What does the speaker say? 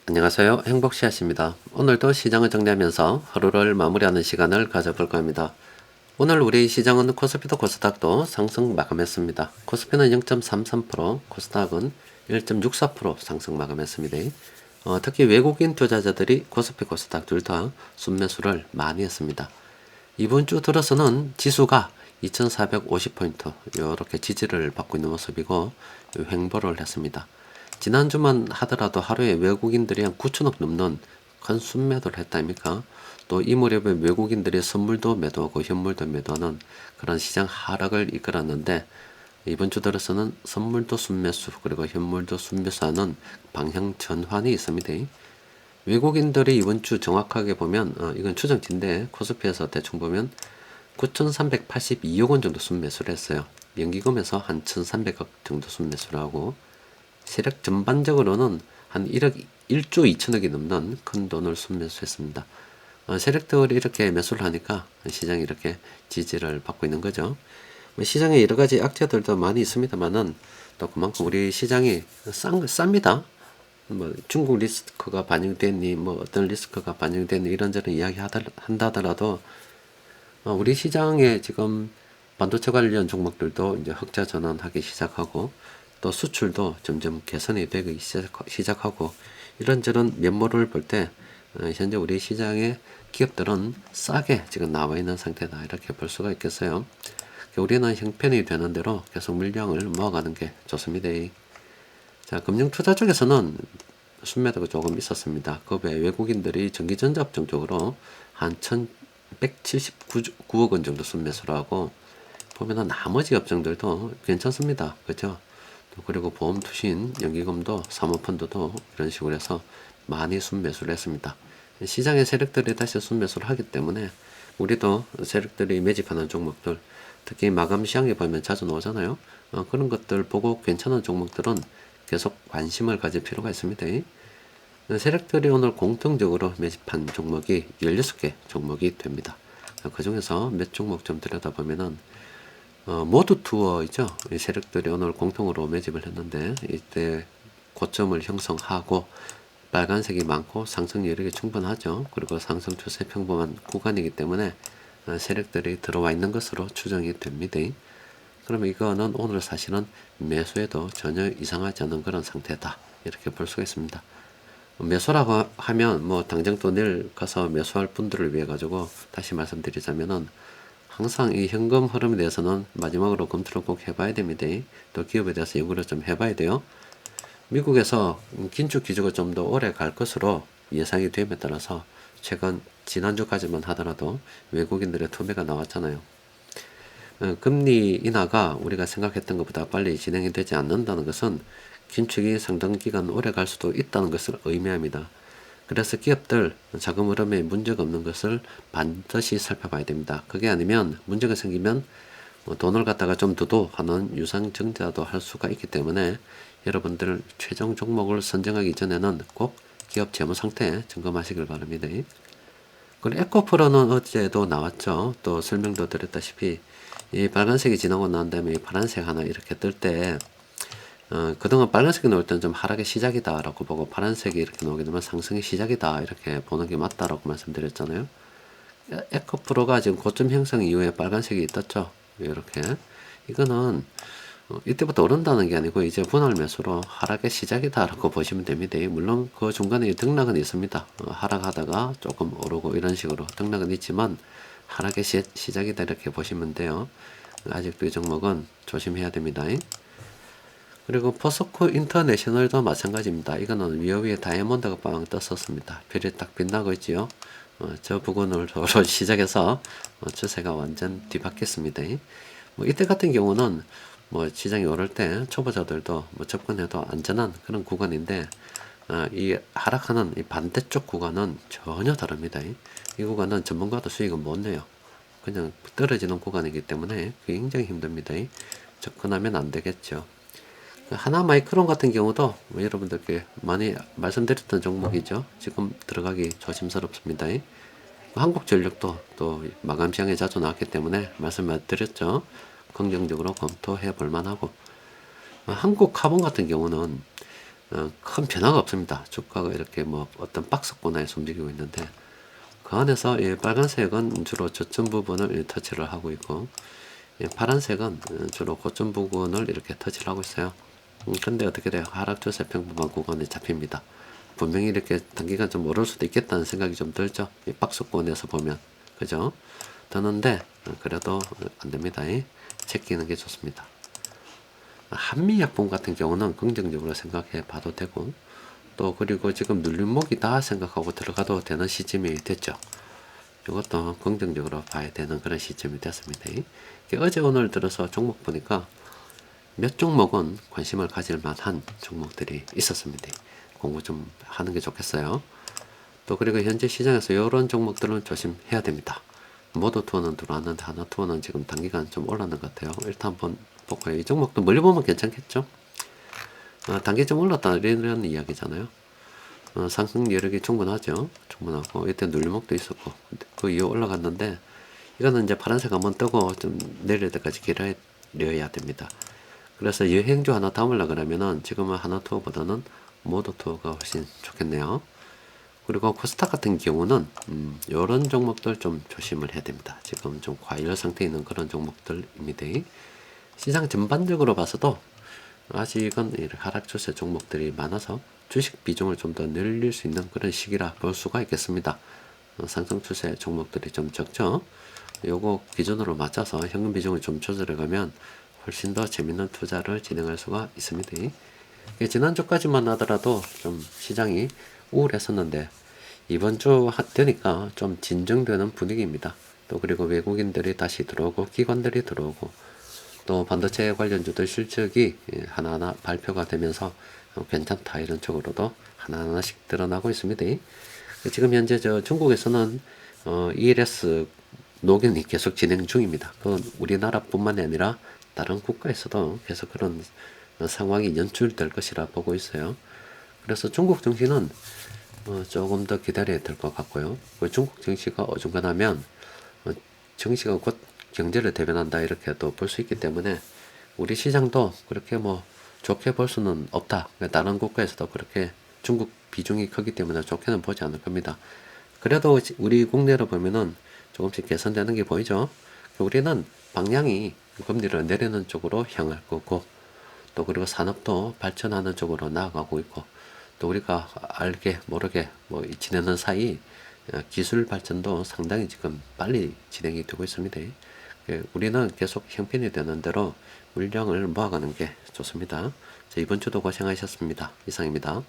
안녕하세요. 행복씨앗입니다. 오늘도 시장을 정리하면서 하루를 마무리하는 시간을 가져볼까 합니다. 오늘 우리 시장은 코스피도 코스닥도 상승 마감했습니다. 코스피는 0.33%, 코스닥은 1.64% 상승 마감했습니다. 특히 외국인 투자자들이 코스피, 코스닥 둘 다 순매수를 많이 했습니다. 이번 주 들어서는 지수가 2450포인트 이렇게 지지를 받고 있는 모습이고 횡보를 했습니다. 지난주만 하더라도 하루에 외국인들이 한 9천억 넘는 큰 순매도를 했다니까. 또 이 무렵에 외국인들이 선물도 매도하고 현물도 매도하는 그런 시장 하락을 이끌었는데, 이번 주 들어서는 선물도 순매수 그리고 현물도 순매수하는 방향 전환이 있습니다. 외국인들이 이번 주 정확하게 보면 이건 추정치인데 코스피에서 대충 보면 9,382억 원 정도 순매수를 했어요. 연기금에서 한 1,300억 정도 순매수를 하고, 세력 전반적으로는 한 1조 2천억이 넘는 큰 돈을 순매수했습니다. 세력들이 이렇게 매수를 하니까 시장이 이렇게 지지를 받고 있는 거죠. 시장에 여러 가지 악재들도 많이 있습니다만은 또 그만큼 우리 시장이 쌉니다. 뭐 중국 리스크가 반영됐니, 뭐 어떤 리스크가 반영됐니 이런저런 이야기 한다더라도 우리 시장에 지금 반도체 관련 종목들도 이제 흑자 전환하기 시작하고, 또 수출도 점점 개선이 되기 시작하고, 이런저런 면모를 볼 때 현재 우리 시장의 기업들은 싸게 지금 나와 있는 상태다 이렇게 볼 수가 있겠어요. 우리는 형편이 되는 대로 계속 물량을 모아가는 게 좋습니다. 자, 금융 투자 쪽에서는 순매도가 조금 있었습니다. 그 외 외국인들이 전기전자 업종 쪽으로 한 1179억 원 정도 순매수를 하고, 보면은 나머지 업종들도 괜찮습니다. 그죠? 그리고 보험, 투신, 연기금도, 사모펀드도 이런 식으로 해서 많이 순매수를 했습니다. 시장의 세력들이 다시 순매수를 하기 때문에 우리도 세력들이 매집하는 종목들, 특히 마감 시장에 보면 자주 나오잖아요. 그런 것들 보고 괜찮은 종목들은 계속 관심을 가질 필요가 있습니다. 세력들이 오늘 공통적으로 매집한 종목이 16개 종목이 됩니다. 그 중에서 몇 종목 좀 들여다보면은 모두 투어이죠. 이 세력들이 오늘 공통으로 매집을 했는데, 이때 고점을 형성하고 빨간색이 많고 상승 여력이 충분하죠. 그리고 상승 추세 평범한 구간이기 때문에 세력들이 들어와 있는 것으로 추정이 됩니다. 그러면 이거는 오늘 사실은 매수에도 전혀 이상하지 않은 그런 상태다 이렇게 볼 수가 있습니다. 매수라고 하면 뭐 당장 또 내일 가서 매수할 분들을 위해 가지고 다시 말씀드리자면은, 항상 이 현금 흐름에 대해서는 마지막으로 검토를 꼭 해봐야 됩니다. 또 기업에 대해서 연구를 좀 해봐야 돼요. 미국에서 긴축 기조가 좀 더 오래 갈 것으로 예상이 됨에 따라서 최근 지난주까지만 하더라도 외국인들의 투매가 나왔잖아요. 금리 인하가 우리가 생각했던 것보다 빨리 진행이 되지 않는다는 것은 긴축이 상당 기간 오래 갈 수도 있다는 것을 의미합니다. 그래서 기업들 자금 흐름에 문제가 없는 것을 반드시 살펴봐야 됩니다. 그게 아니면 문제가 생기면 돈을 갖다가 좀 두도 하는 유상증자도 할 수가 있기 때문에 여러분들 최종 종목을 선정하기 전에는 꼭 기업 재무 상태 점검하시길 바랍니다. 그리고 에코프로는 어제도 나왔죠. 또 설명도 드렸다시피 이 빨간색이 지나고 난 다음에 이 파란색 하나 이렇게 뜰 때, 그동안 빨간색이 나올 때는 좀 하락의 시작이다 라고 보고, 파란색이 이렇게 나오게 되면 상승의 시작이다 이렇게 보는 게 맞다라고 말씀드렸잖아요. 에코프로가 지금 고점 형성 이후에 빨간색이 떴죠. 이렇게. 이거는 이때부터 오른다는 게 아니고 이제 분할 매수로 하락의 시작이다라고 보시면 됩니다. 물론 그 중간에 등락은 있습니다. 하락하다가 조금 오르고 이런 식으로 등락은 있지만 하락의 시작이다 이렇게 보시면 돼요. 아직도 이 종목은 조심해야 됩니다. 그리고 포스코 인터내셔널도 마찬가지입니다. 이거는 위에 다이아몬드가 빵 떴었습니다. 별이 딱 빛나고 있지요. 저 부근으로 시작해서 추세가 완전 뒤바뀌었습니다. 뭐 이때 같은 경우는 뭐 시장이 오를 때 초보자들도 뭐 접근해도 안전한 그런 구간인데, 이 하락하는 이 반대쪽 구간은 전혀 다릅니다. 이 구간은 전문가도 수익은 못 내요. 그냥 떨어지는 구간이기 때문에 굉장히 힘듭니다. 접근하면 안 되겠죠. 하나 마이크론 같은 경우도 뭐 여러분들께 많이 말씀드렸던 종목이죠. 지금 들어가기 조심스럽습니다. 한국전력도 또 마감 시장에 자주 나왔기 때문에 말씀드렸죠. 긍정적으로 검토해 볼 만하고, 한국카본 같은 경우는 큰 변화가 없습니다. 주가가 이렇게 뭐 어떤 박스권에서 움직이고 있는데 그 안에서 이 빨간색은 주로 저점 부분을 터치를 하고 있고 파란색은 주로 고점 부분을 이렇게 터치를 하고 있어요. 근데 어떻게 돼요? 하락 추세 평범한 구간에 잡힙니다. 분명히 이렇게 단기간 좀 오를 수도 있겠다는 생각이 좀 들죠. 이 박스권에서 보면 그죠? 드는데 그래도 안 됩니다. 제끼는 게 좋습니다. 한미약품 같은 경우는 긍정적으로 생각해 봐도 되고 또 그리고 지금 눌림목이다 생각하고 들어가도 되는 시점이 됐죠. 이것도 긍정적으로 봐야 되는 그런 시점이 됐습니다. 어제 오늘 들어서 종목 보니까 몇 종목은 관심을 가질 만한 종목들이 있었습니다. 공부 좀 하는 게 좋겠어요. 또 그리고 현재 시장에서 이런 종목들은 조심해야 됩니다. 모두 투어는 들어왔는데 하나 투어는 지금 단기간 좀 올랐는 것 같아요. 일단 한번 볼까요? 이 종목도 멀리 보면 괜찮겠죠? 단기 좀 올랐다 이런 이야기잖아요. 상승 여력이 충분하죠. 충분하고 이때 눌림목도 있었고 그 이후 올라갔는데 이거는 이제 파란색 한번 뜨고 좀 내릴 때까지 기다려야 됩니다. 그래서 여행주 하나 담으려 그러면은 지금은 하나 투어보다는 모두 투어가 훨씬 좋겠네요. 그리고 코스닥 같은 경우는 이런 종목들 좀 조심을 해야 됩니다. 지금 좀 과열 상태에 있는 그런 종목들입니다. 시장 전반적으로 봐서도 아직은 하락 추세 종목들이 많아서 주식 비중을 좀 더 늘릴 수 있는 그런 시기라 볼 수가 있겠습니다. 상승 추세 종목들이 좀 적죠. 요거 기준으로 맞춰서 현금 비중을 좀 조절해 가면 훨씬 더 재밌는 투자를 진행할 수가 있습니다. 지난주까지만 하더라도 좀 시장이 우울했었는데 이번 주 되니까 좀 진정되는 분위기입니다. 또 그리고 외국인들이 다시 들어오고 기관들이 들어오고 또 반도체 관련주들 실적이 하나하나 발표가 되면서 괜찮다 이런 쪽으로도 하나하나씩 드러나고 있습니다. 지금 현재 중국에서는 ELS 녹연이 계속 진행 중입니다. 그건 우리나라뿐만 아니라 다른 국가에서도 계속 그런 상황이 연출될 것이라 보고 있어요. 그래서 중국 증시는 조금 더 기다려야 될 것 같고요. 중국 증시가 어중간하면 증시가 곧 경제를 대변한다 이렇게 또 볼 수 있기 때문에 우리 시장도 그렇게 뭐 좋게 볼 수는 없다. 다른 국가에서도 그렇게 중국 비중이 크기 때문에 좋게는 보지 않을 겁니다. 그래도 우리 국내로 보면은 조금씩 개선되는 게 보이죠. 우리는 방향이 금리를 내리는 쪽으로 향할 거고 또 그리고 산업도 발전하는 쪽으로 나아가고 있고 또 우리가 알게 모르게 뭐 지내는 사이 기술 발전도 상당히 지금 빨리 진행이 되고 있습니다. 우리는 계속 형편이 되는 대로 물량을 모아가는 게 좋습니다. 이번 주도 고생하셨습니다. 이상입니다.